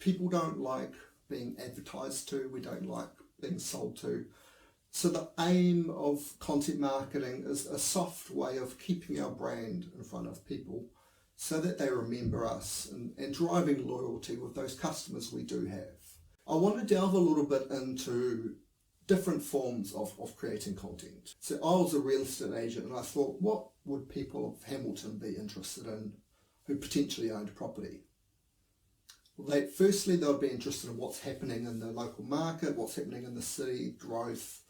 People don't like being advertised to, we don't like being sold to. So the aim of content marketing is a soft way of keeping our brand in front of people so that they remember us and driving loyalty with those customers we do have. I want to delve a little bit into different forms of creating content. So I was a real estate agent and I thought, what would people of Hamilton be interested in who potentially owned property? Well, firstly, they'll be interested in what's happening in the local market, what's happening in the city, growth,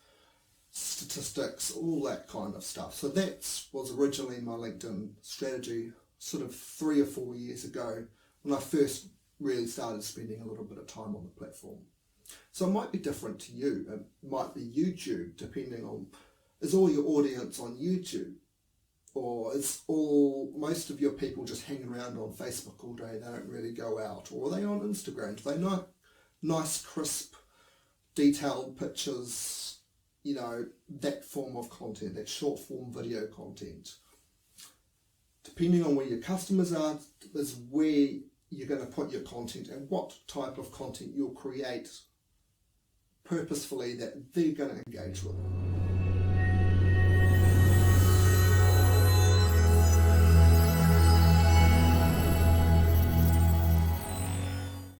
statistics, all that kind of stuff. So that was originally my LinkedIn strategy sort of 3 or 4 years ago when I first really started spending a little bit of time on the platform. So it might be different to you. It might be YouTube, depending on, is all your audience on YouTube? Or is most of your people just hanging around on Facebook all day, they don't really go out? Or are they on Instagram? Do they like nice, crisp, detailed pictures, that form of content, that short form video content? Depending on where your customers are, is where you're going to put your content and what type of content you'll create purposefully that they're going to engage with.